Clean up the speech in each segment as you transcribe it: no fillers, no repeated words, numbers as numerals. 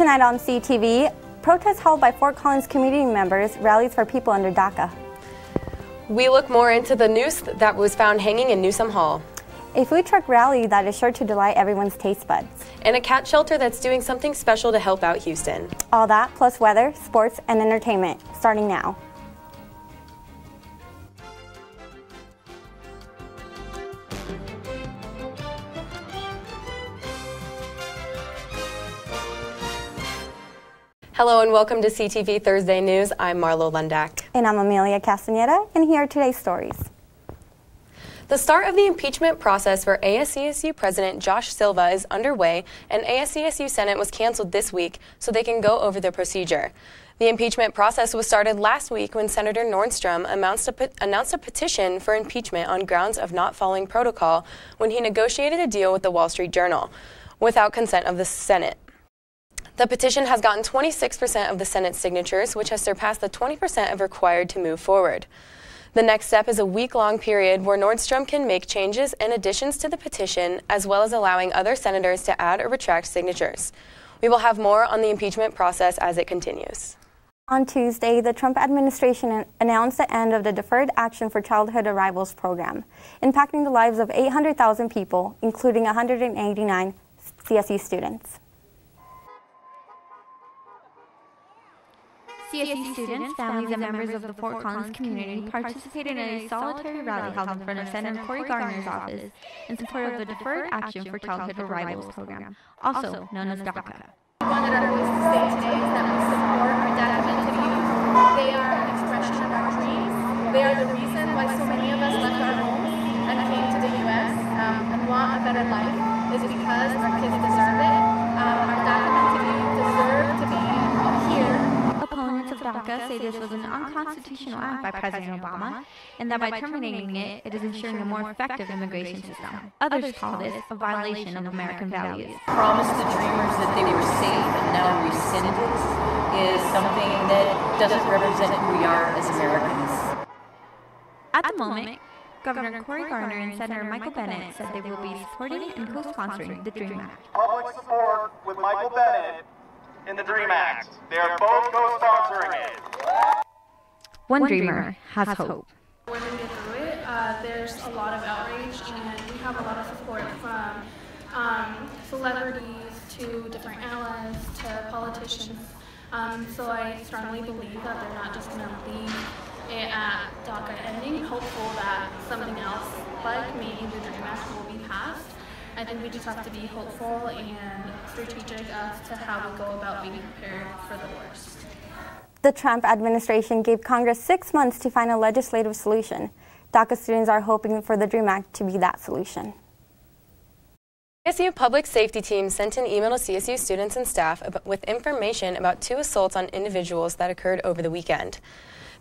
Tonight on CTV, protests held by Fort Collins community members, rallies for people under DACA. We look more into the noose that was found hanging in Newsom Hall. A food truck rally that is sure to delight everyone's taste buds. And a cat shelter that's doing something special to help out Houston. All that plus weather, sports, and entertainment, starting now. Hello and welcome to CTV Thursday News. I'm Marlo, Lundak. And I'm Amelia, Castenanda, and here are today's stories. The start of the impeachment process for ASCSU President Josh Silva is underway, and ASCSU Senate was canceled this week so they can go over the procedure. The impeachment process was started last week when Senator Nordstrom announced a petition for impeachment on grounds of not following protocol when he negotiated a deal with the Wall Street Journal without consent of the Senate. The petition has gotten 26% of the Senate's signatures, which has surpassed the 20% of required to move forward. The next step is a week-long period where Nordstrom can make changes and additions to the petition, as well as allowing other senators to add or retract signatures. We will have more on the impeachment process as it continues. On Tuesday, the Trump administration announced the end of the Deferred Action for Childhood Arrivals program, impacting the lives of 800,000 people, including 189 CSU students. CSU students, families, and members of the Fort Collins community participated in a solitary rally held in front of Senator Cory Gardner's office in support of the Deferred Action for Childhood Arrivals program, also known as DACA. One that our voice to say today is that we support our documented youth. They are an expression of our dreams. They are the reason why so many of us left our homes and came to the U.S. And want a better life is because our kids deserve it. Our documented youth deserve to be here. Opponents of DACA say this was an unconstitutional act by President Obama, and that by terminating it, it is ensuring a more effective immigration system. Others call this a violation of American values. Promised the dreamers that they were safe and now rescinded is something that doesn't represent who we are as Americans. At the moment, Governor Cory Gardner and Senator Michael Bennet said they will be supporting and co-sponsoring the DREAM Act. Public support with Michael Bennet in the DREAM Act. They are both co-sponsoring it. One dreamer has hope. We're going to get through it. There's a lot of outrage, and we have a lot of support from celebrities to different allies to politicians. So I strongly believe that they're not just going to leave it at DACA ending, hopeful that something else, like maybe the DREAM Act, will be passed. I think we just have to be hopeful and strategic as to how we go about being prepared for the worst. The Trump administration gave Congress 6 months to find a legislative solution. DACA students are hoping for the DREAM Act to be that solution. CSU Public Safety Team sent an email to CSU students and staff with information about 2 assaults on individuals that occurred over the weekend.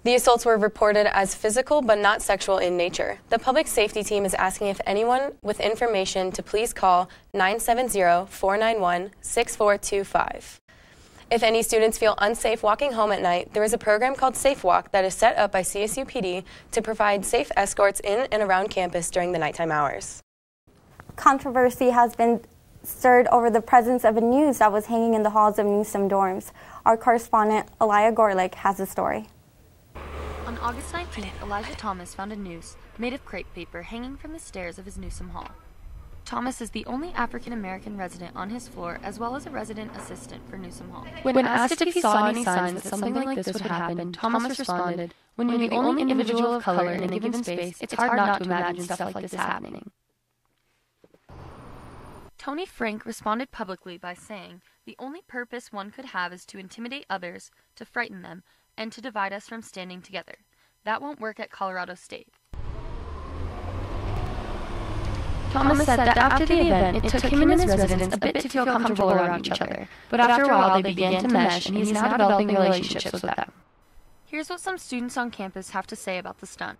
The assaults were reported as physical but not sexual in nature. The public safety team is asking if anyone with information to please call 970-491-6425. If any students feel unsafe walking home at night, there is a program called Safe Walk that is set up by CSU PD to provide safe escorts in and around campus during the nighttime hours. Controversy has been stirred over the presence of a noose that was hanging in the halls of Newsom dorms. Our correspondent, Elia Gorlick, has the story. On August 19th, Elijah Thomas found a noose made of crepe paper hanging from the stairs of his Newsom Hall. Thomas is the only African-American resident on his floor, as well as a resident assistant for Newsom Hall. When asked if he saw any signs that something like this would happen, Thomas responded, "When you're the only individual of color in a given space, it's hard not to imagine stuff like this happening." Tony Frank responded publicly by saying, "The only purpose one could have is to intimidate others, to frighten them, and to divide us from standing together. That won't work at Colorado State." Thomas said that after the event, it took him and his residents a bit to feel comfortable around each other, but after a while they began to mesh, and he's now developing relationships with them. Here's what some students on campus have to say about the stunt.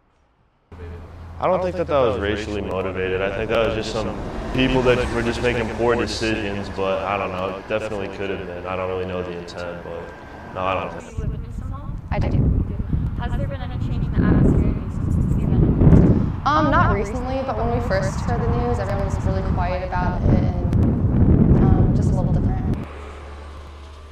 I don't think that was racially motivated. I think that was just some people that were just making poor decisions, but I don't know, it definitely could have been. I don't really know the intent, but no, I don't think. Do you live in Newsom Hall? I do. Has there been any change in the atmosphere since the event? Not recently, but when we first heard the news, everyone was really quiet about it and just a little different. Has there been any change in the atmosphere since the event? Not recently, but when we first heard the news, everyone was really quiet about it and just a little different. Has there been any change in the atmosphere since the event? Not recently, but when we first heard the news, everyone was really quiet about it and just a little different.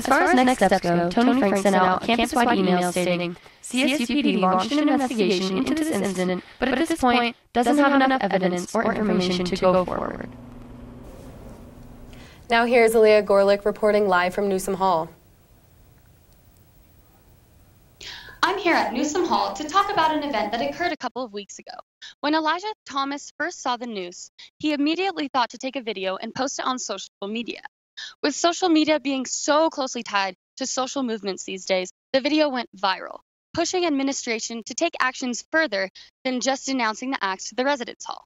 As far as next steps go, Tony Frank sent out a campus-wide email stating, CSUPD launched an investigation into this incident, but at this point doesn't have enough evidence or information to go forward. Now here's Aaliyah Gorlick reporting live from Newsom Hall. I'm here at Newsom Hall to talk about an event that occurred a couple of weeks ago. When Elijah Thomas first saw the news, he immediately thought to take a video and post it on social media. With social media being so closely tied to social movements these days, the video went viral, pushing administration to take actions further than just denouncing the act to the residence hall.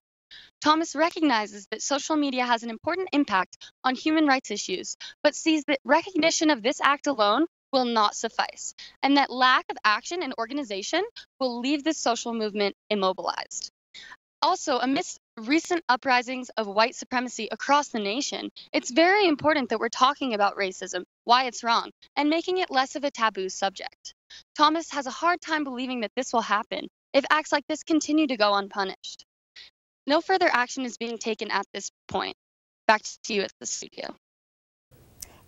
Thomas recognizes that social media has an important impact on human rights issues, but sees that recognition of this act alone will not suffice, and that lack of action and organization will leave this social movement immobilized. Also, amidst recent uprisings of white supremacy across the nation, it's very important that we're talking about racism, why it's wrong, and making it less of a taboo subject. Thomas has a hard time believing that this will happen if acts like this continue to go unpunished. No further action is being taken at this point. Back to you at the studio.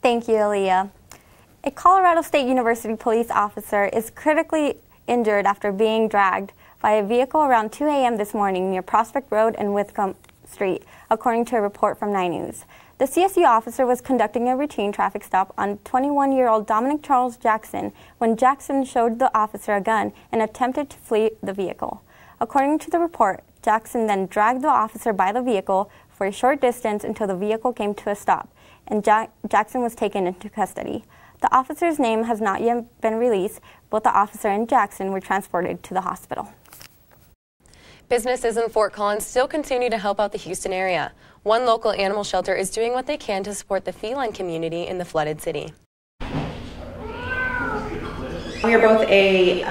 Thank you, Aaliyah. A Colorado State University police officer is critically injured after being dragged by a vehicle around 2 a.m. this morning near Prospect Road and Whitcomb Street, according to a report from 9 News. The CSU officer was conducting a routine traffic stop on 21-year-old Dominic Charles Jackson when Jackson showed the officer a gun and attempted to flee the vehicle. According to the report, Jackson then dragged the officer by the vehicle for a short distance until the vehicle came to a stop, and Jackson was taken into custody. The officer's name has not yet been released. Both the officer and Jackson were transported to the hospital. Businesses in Fort Collins still continue to help out the Houston area. One local animal shelter is doing what they can to support the feline community in the flooded city. We are both a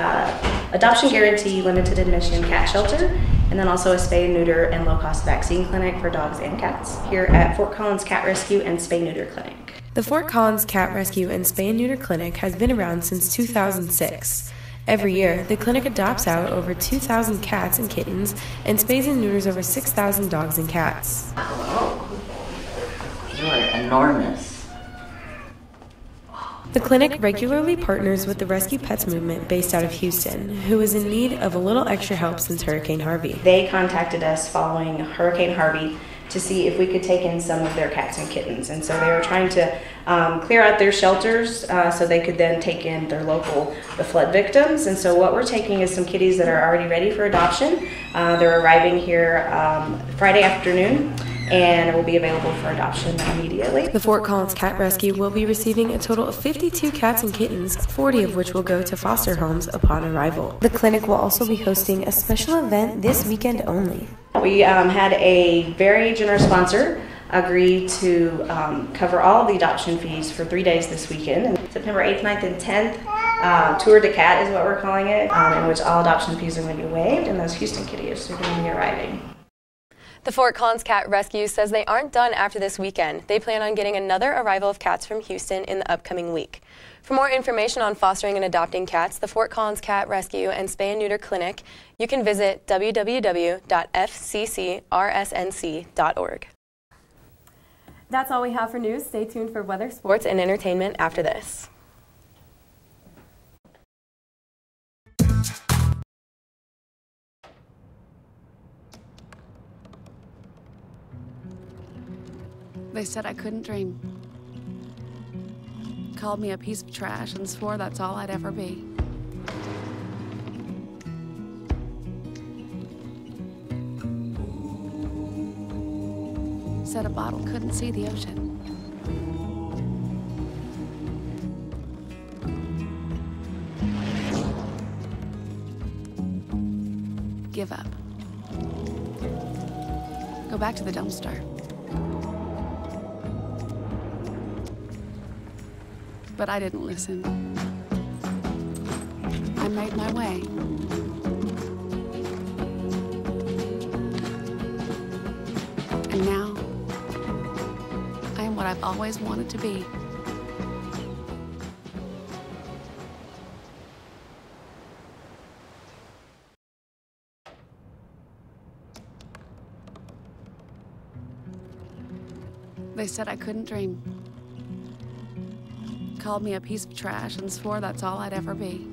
adoption guarantee limited admission cat shelter, and then also a spay and neuter and low-cost vaccine clinic for dogs and cats here at Fort Collins Cat Rescue and Spay Neuter Clinic. The Fort Collins Cat Rescue and Spay and Neuter Clinic has been around since 2006. Every year, the clinic adopts out over 2,000 cats and kittens and spays and neuters over 6,000 dogs and cats. Whoa. You are enormous. The clinic regularly partners with the Rescue Pets movement based out of Houston, who is in need of a little extra help since Hurricane Harvey. They contacted us following Hurricane Harvey to see if we could take in some of their cats and kittens. And so they were trying to clear out their shelters so they could then take in the flood victims. And so what we're taking is some kitties that are already ready for adoption. They're arriving here Friday afternoon and will be available for adoption immediately. The Fort Collins Cat Rescue will be receiving a total of 52 cats and kittens, 40 of which will go to foster homes upon arrival. The clinic will also be hosting a special event this weekend only. We had a very generous sponsor agree to cover all of the adoption fees for 3 days this weekend. September 8th, 9th, and 10th, Tour de Cat is what we're calling it, in which all adoption fees are going to be waived, and those Houston kitties are going to be arriving. The Fort Collins Cat Rescue says they aren't done after this weekend. They plan on getting another arrival of cats from Houston in the upcoming week. For more information on fostering and adopting cats, the Fort Collins Cat Rescue and Spay and Neuter Clinic, you can visit www.fccrsnc.org. That's all we have for news. Stay tuned for weather, sports, and entertainment after this. They said I couldn't dream. Called me a piece of trash and swore that's all I'd ever be. Said a bottle couldn't see the ocean. Give up. Go back to the dumpster. But I didn't listen. I made my way. And now, I am what I've always wanted to be. They said I couldn't dream. called me a piece of trash and swore that's all I'd ever be.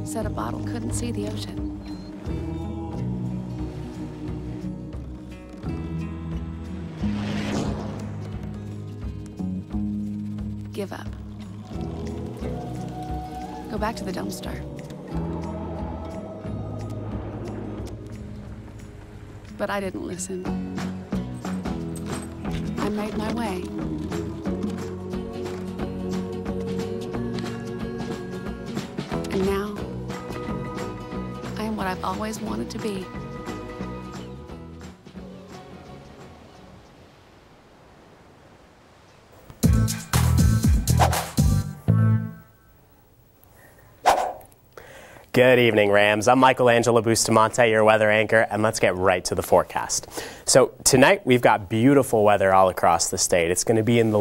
Said a bottle couldn't see the ocean. Give up. Go back to the dumpster. But I didn't listen. I made my way. And now, I am what I've always wanted to be. Good evening, Rams. I'm Michelangelo Bustamante, your weather anchor, and let's get right to the forecast. So tonight we've got beautiful weather all across the state. It's going to be in the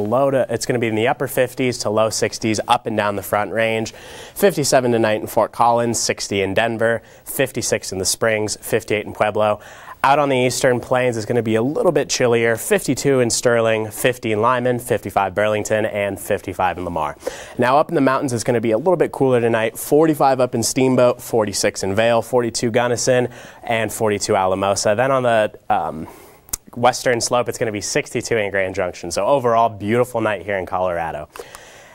upper 50s to low 60s up and down the Front Range. 57 tonight in Fort Collins, 60 in Denver, 56 in the Springs, 58 in Pueblo. Out on the eastern plains is going to be a little bit chillier, 52 in Sterling, 50 in Lyman, 55 Burlington, and 55 in Lamar. Now up in the mountains it's going to be a little bit cooler tonight, 45 up in Steamboat, 46 in Vail, 42 Gunnison, and 42 Alamosa. Then on the western slope it's going to be 62 in Grand Junction. So overall, beautiful night here in Colorado.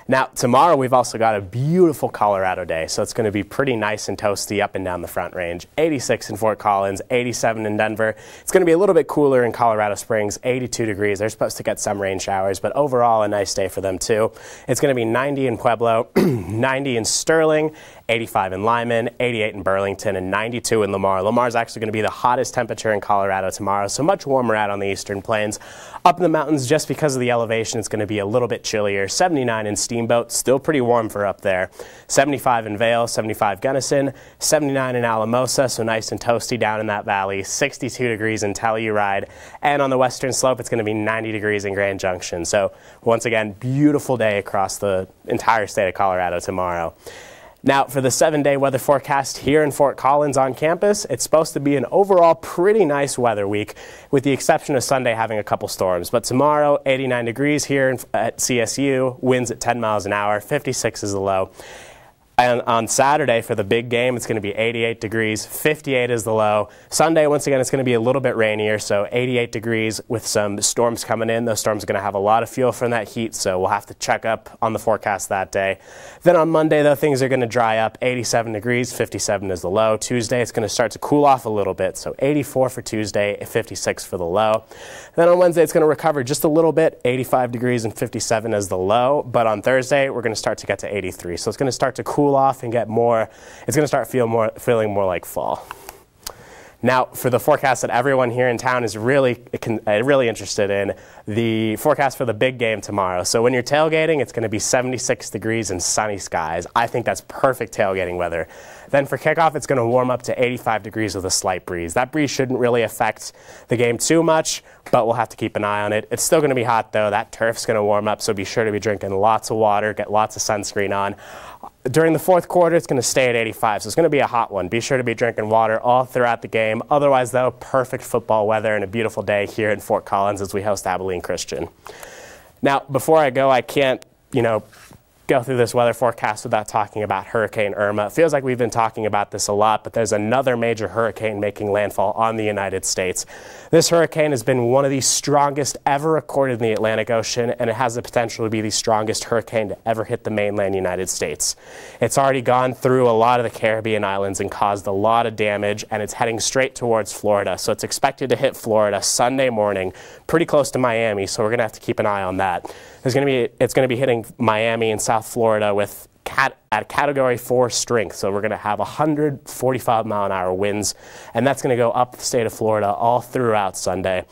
Now, tomorrow we've also got a beautiful Colorado day, so it's going to be pretty nice and toasty up and down the Front Range. 86 in Fort Collins, 87 in Denver. It's going to be a little bit cooler in Colorado Springs, 82 degrees. They're supposed to get some rain showers, but overall a nice day for them too. It's going to be 90 in Pueblo, 90 in Sterling, 85 in Lyman, 88 in Burlington, and 92 in Lamar. Lamar is actually going to be the hottest temperature in Colorado tomorrow, so much warmer out on the eastern plains. Up in the mountains, just because of the elevation, it's going to be a little bit chillier. 79 in Steamboat, still pretty warm for up there. 75 in Vail, 75 Gunnison, 79 in Alamosa, so nice and toasty down in that valley. 62 degrees in Telluride, and on the western slope, it's going to be 90 degrees in Grand Junction. So once again, beautiful day across the entire state of Colorado tomorrow. Now, for the 7-day weather forecast here in Fort Collins on campus, it's supposed to be an overall pretty nice weather week, with the exception of Sunday having a couple storms. But tomorrow, 89 degrees here at CSU, winds at 10 miles an hour, 56 is the low. And on Saturday for the big game, it's going to be 88 degrees, 58 is the low. Sunday, once again, it's going to be a little bit rainier, so 88 degrees with some storms coming in. Those storms are going to have a lot of fuel from that heat, so we'll have to check up on the forecast that day. Then on Monday, though, things are going to dry up. 87 degrees, 57 is the low. Tuesday, it's going to start to cool off a little bit, so 84 for Tuesday, 56 for the low. Then on Wednesday, it's going to recover just a little bit. 85 degrees and 57 is the low, but on Thursday, we're going to start to get to 83, so it's going to start to cool off and get more, it's going to start feeling more like fall. Now, for the forecast that everyone here in town is really interested in, the forecast for the big game tomorrow. So when you're tailgating, it's going to be 76 degrees and sunny skies. I think that's perfect tailgating weather. Then for kickoff, it's going to warm up to 85 degrees with a slight breeze. That breeze shouldn't really affect the game too much, but we'll have to keep an eye on it. It's still going to be hot, though. That turf's going to warm up, so be sure to be drinking lots of water, get lots of sunscreen on. During the fourth quarter, it's going to stay at 85, so it's going to be a hot one. Be sure to be drinking water all throughout the game. Otherwise, though, perfect football weather and a beautiful day here in Fort Collins as we host Abilene Christian. Now, before I go, I can't, go through this weather forecast without talking about Hurricane Irma. It feels like we've been talking about this a lot, but there's another major hurricane making landfall on the United States. This hurricane has been one of the strongest ever recorded in the Atlantic Ocean, and it has the potential to be the strongest hurricane to ever hit the mainland United States. It's already gone through a lot of the Caribbean islands and caused a lot of damage, and it's heading straight towards Florida. So it's expected to hit Florida Sunday morning, pretty close to Miami, so we're going to have to keep an eye on that. It's going to be hitting Miami and South Florida with at Category 4 strength, so we're going to have 145-mile-an-hour winds, and that's going to go up the state of Florida all throughout Sunday.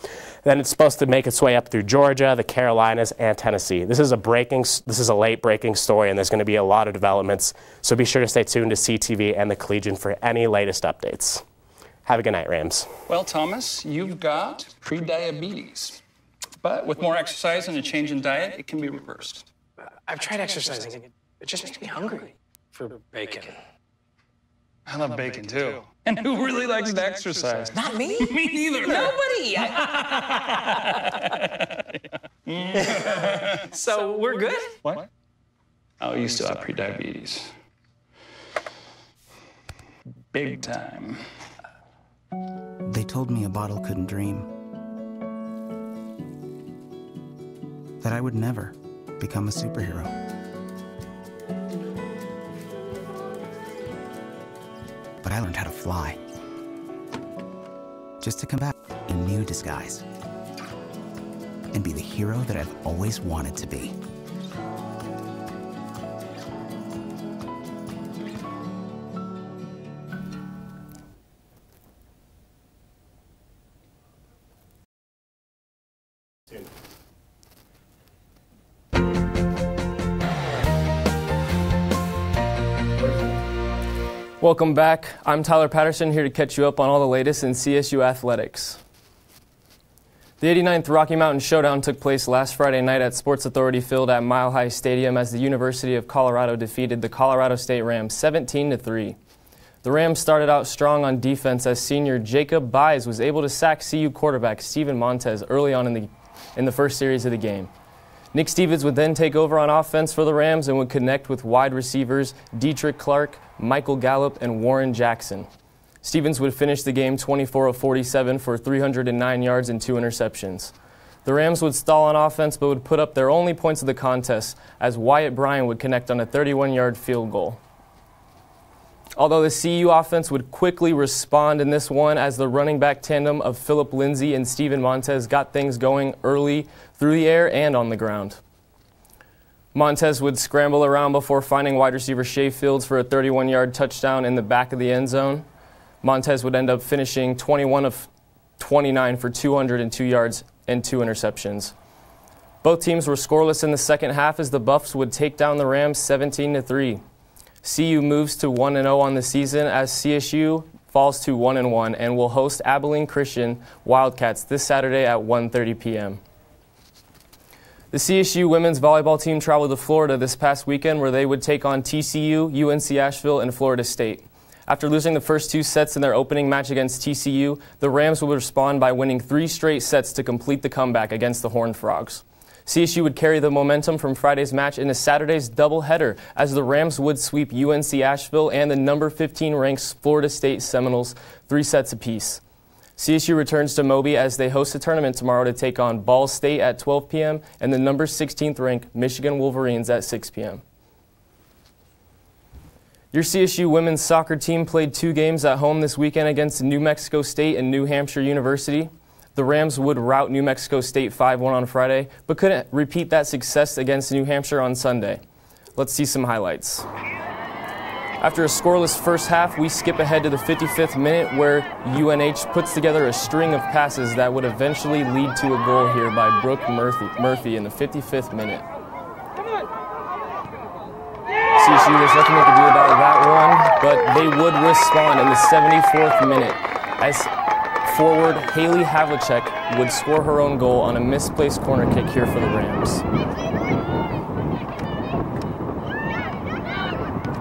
Then it's supposed to make its way up through Georgia, the Carolinas, and Tennessee. This is a late-breaking story, and there's going to be a lot of developments, so be sure to stay tuned to CTV and the Collegian for any latest updates. Have a good night, Rams. Well, Thomas, you've got prediabetes. But with more exercise and a change in diet, it can be reversed. I've tried exercising. It just makes me hungry for bacon. love bacon too. And who really likes to exercise? Not me. Me neither. Nobody. So we're good? What? Oh, you still have prediabetes. Big time. They told me a bottle couldn't dream. That I would never become a superhero. But I learned how to fly. Just to come back in new disguise. And be the hero that I've always wanted to be. Welcome back. I'm Tyler Patterson, here to catch you up on all the latest in CSU athletics. The 89th Rocky Mountain Showdown took place last Friday night at Sports Authority Field at Mile High Stadium as the University of Colorado defeated the Colorado State Rams 17-3. The Rams started out strong on defense as senior Jacob Byes was able to sack CU quarterback Steven Montez early on in the first series of the game. Nick Stevens would then take over on offense for the Rams and would connect with wide receivers Dietrich Clark, Michael Gallup, and Warren Jackson. Stevens would finish the game 24 of 47 for 309 yards and 2 interceptions. The Rams would stall on offense but would put up their only points of the contest as Wyatt Bryan would connect on a 31-yard field goal. Although the CU offense would quickly respond in this one as the running back tandem of Philip Lindsay and Steven Montez got things going early through the air and on the ground. Montez would scramble around before finding wide receiver Shea Fields for a 31-yard touchdown in the back of the end zone. Montez would end up finishing 21 of 29 for 202 yards and 2 interceptions. Both teams were scoreless in the second half as the Buffs would take down the Rams 17-3. CU moves to 1-0 on the season as CSU falls to 1-1 and will host Abilene Christian Wildcats this Saturday at 1:30 p.m. The CSU women's volleyball team traveled to Florida this past weekend where they would take on TCU, UNC Asheville, and Florida State. After losing the first 2 sets in their opening match against TCU, the Rams would respond by winning 3 straight sets to complete the comeback against the Horned Frogs. CSU would carry the momentum from Friday's match into Saturday's doubleheader as the Rams would sweep UNC Asheville and the number 15 ranked Florida State Seminoles 3 sets apiece. CSU returns to Moby as they host a tournament tomorrow to take on Ball State at 12 p.m. and the number 16th ranked Michigan Wolverines at 6 p.m. Your CSU women's soccer team played 2 games at home this weekend against New Mexico State and New Hampshire University. The Rams would rout New Mexico State 5-1 on Friday, but couldn't repeat that success against New Hampshire on Sunday. Let's see some highlights. After a scoreless first half, we skip ahead to the 55th minute where UNH puts together a string of passes that would eventually lead to a goal here by Brooke Murphy in the 55th minute. CSU, there's nothing they could do about that one, but they would respond in the 74th minute as forward Haley Havlicek would score her own goal on a misplaced corner kick here for the Rams.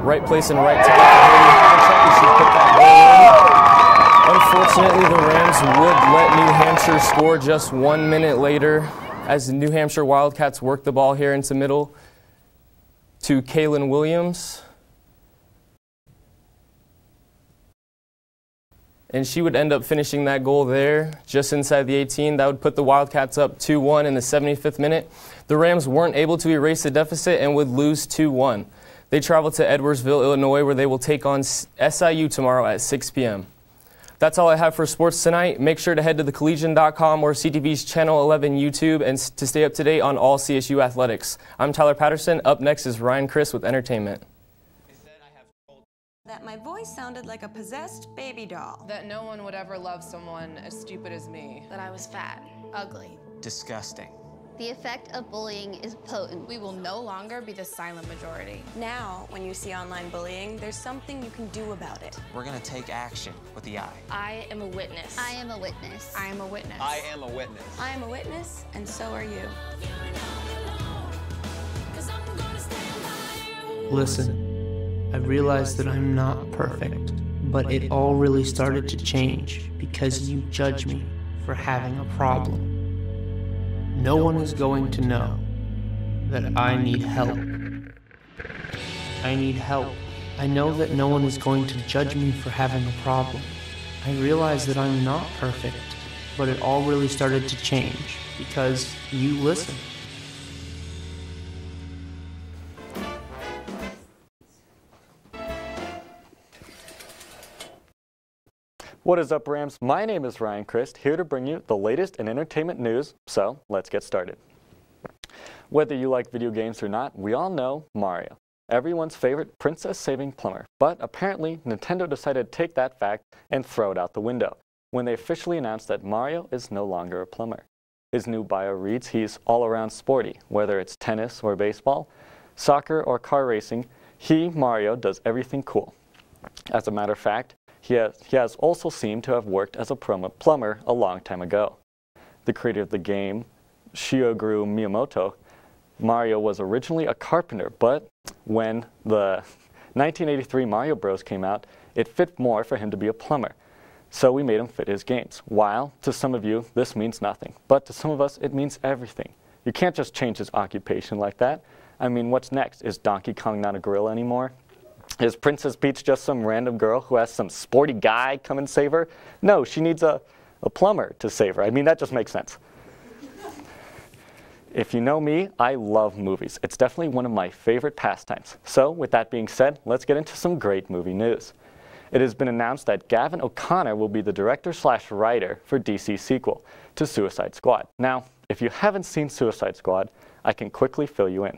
Right place and right time for Haley Havlicek as she put that goal in. Unfortunately, the Rams would let New Hampshire score just 1 minute later as the New Hampshire Wildcats worked the ball here into middle to Kaylin Williams. And she would end up finishing that goal there just inside the 18. That would put the Wildcats up 2-1 in the 75th minute. The Rams weren't able to erase the deficit and would lose 2-1. They travel to Edwardsville, Illinois, where they will take on SIU tomorrow at 6 p.m. That's all I have for sports tonight. Make sure to head to thecollegian.com or CTV's Channel 11 YouTube and to stay up to date on all CSU athletics. I'm Tyler Patterson. Up next is Ryan Crist with entertainment. That my voice sounded like a possessed baby doll. That no one would ever love someone as stupid as me. That I was fat, ugly, disgusting. The effect of bullying is potent. We will no longer be the silent majority. Now, when you see online bullying, there's something you can do about it. We're gonna take action with the I. I am a witness. I am a witness. I am a witness. I am a witness. I am a witness, and so are you. Listen. I realize that I'm not perfect, but it all really started to change because you judge me for having a problem. No one is going to know that I need help. I need help. I know that no one is going to judge me for having a problem. I realize that I'm not perfect, but it all really started to change because you listen. What is up, Rams? My name is Ryan Crist, here to bring you the latest in entertainment news, so let's get started. Whether you like video games or not, we all know Mario, everyone's favorite princess-saving plumber. But apparently, Nintendo decided to take that fact and throw it out the window when they officially announced that Mario is no longer a plumber. His new bio reads he's all-around sporty, whether it's tennis or baseball, soccer or car racing, Mario, does everything cool. As a matter of fact, he has also seemed to have worked as a plumber a long time ago. The creator of the game, Shigeru Miyamoto, Mario was originally a carpenter, but when the 1983 Mario Bros. Came out, it fit more for him to be a plumber. So we made him fit his games. While, to some of you, this means nothing, but to some of us, it means everything. You can't just change his occupation like that. I mean, what's next? Is Donkey Kong not a gorilla anymore? Is Princess Peach just some random girl who has some sporty guy come and save her? No, she needs a plumber to save her. I mean, that just makes sense. If you know me, I love movies. It's definitely one of my favorite pastimes. So, with that being said, let's get into some great movie news. It has been announced that Gavin O'Connor will be the director/writer for DC's sequel to Suicide Squad. Now, if you haven't seen Suicide Squad, I can quickly fill you in.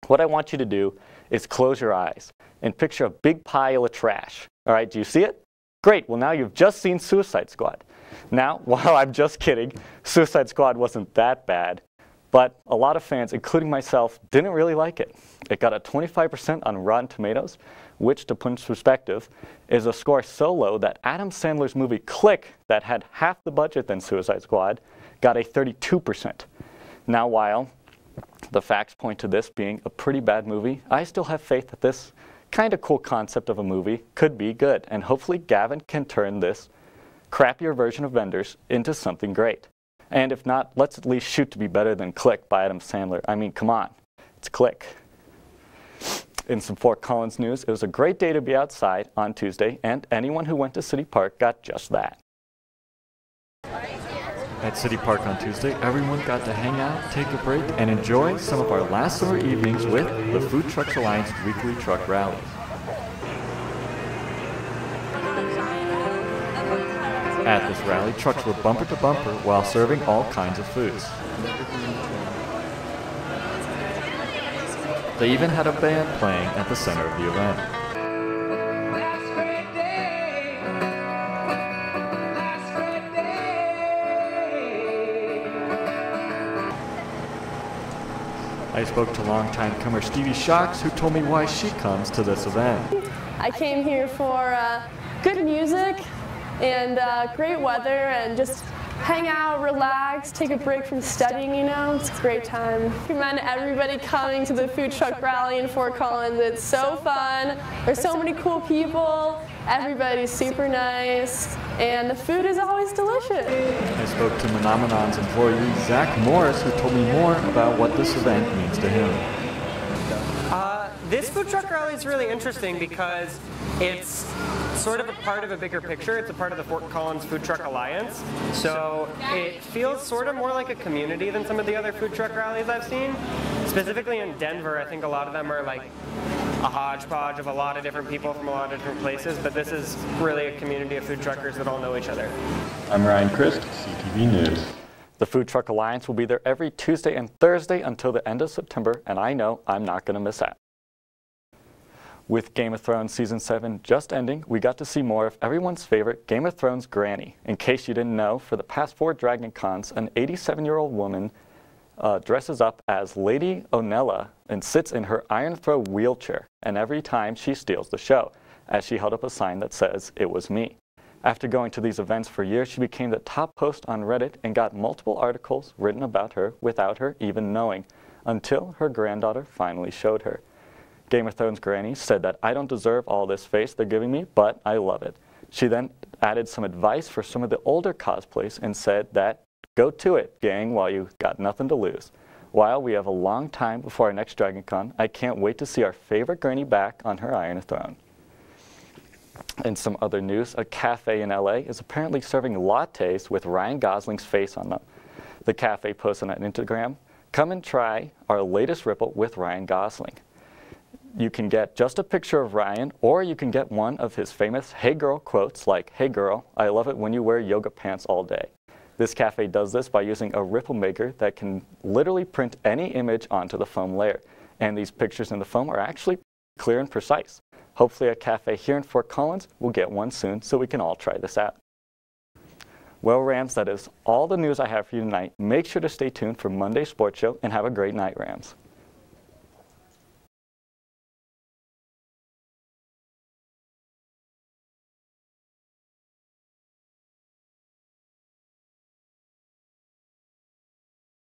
What I want you to do is close your eyes and picture a big pile of trash. All right, do you see it? Great, well now you've just seen Suicide Squad. Now, while I'm just kidding, Suicide Squad wasn't that bad, but a lot of fans, including myself, didn't really like it. It got a 25% on Rotten Tomatoes, which, to put in perspective, is a score so low that Adam Sandler's movie Click, that had half the budget than Suicide Squad, got a 32%. Now, while the facts point to this being a pretty bad movie, I still have faith that this kind of cool concept of a movie could be good, and hopefully Gavin can turn this crappier version of Vendors into something great. And if not, let's at least shoot to be better than Click by Adam Sandler. I mean, come on, it's Click. In some Fort Collins news, it was a great day to be outside on Tuesday, and anyone who went to City Park got just that. At City Park on Tuesday, everyone got to hang out, take a break, and enjoy some of our last summer evenings with the Food Trucks Alliance weekly truck rally. At this rally, trucks were bumper to bumper while serving all kinds of foods. They even had a band playing at the center of the event. I spoke to longtime comer Stevie Shocks, who told me why she comes to this event. I came here for good music and great weather and just hang out, relax, take a break from studying, you know. It's a great time. I recommend everybody coming to the food truck rally in Fort Collins. It's so fun. There's so many cool people. Everybody's super nice. And the food is always delicious. I spoke to Menominon's employee, Zach Morris, who told me more about what this event means to him. This food truck rally is really interesting because it's sort of a part of a bigger picture. It's a part of the Fort Collins Food Truck Alliance. So it feels sort of more like a community than some of the other food truck rallies I've seen. Specifically in Denver, I think a lot of them are like a hodgepodge of a lot of different people from a lot of different places, but this is really a community of food truckers that all know each other. I'm Ryan Crist, CTV News. The Food Truck Alliance will be there every Tuesday and Thursday until the end of September, and I know I'm not going to miss out. With Game of Thrones Season 7 just ending, we got to see more of everyone's favorite Game of Thrones granny. In case you didn't know, for the past 4 Dragon Cons, an 87-year-old woman dresses up as Lady Onella and sits in her Iron Throw wheelchair, and every time she steals the show, as she held up a sign that says, "It was me." After going to these events for years, she became the top post on Reddit and got multiple articles written about her without her even knowing, until her granddaughter finally showed her. Game of Thrones Granny said that I don't deserve all this face they're giving me, but I love it. She then added some advice for some of the older cosplays and said that, go to it, gang, while you got nothing to lose. While we have a long time before our next Dragon Con, I can't wait to see our favorite Granny back on her Iron Throne. In some other news, a cafe in LA is apparently serving lattes with Ryan Gosling's face on them. The cafe posted on Instagram, "Come and try our latest ripple with Ryan Gosling." You can get just a picture of Ryan, or you can get one of his famous "Hey Girl" quotes like, "Hey girl, I love it when you wear yoga pants all day." This cafe does this by using a ripple maker that can literally print any image onto the foam layer. And these pictures in the foam are actually clear and precise. Hopefully a cafe here in Fort Collins will get one soon so we can all try this out. Well, Rams, that is all the news I have for you tonight. Make sure to stay tuned for Monday's sports show and have a great night, Rams.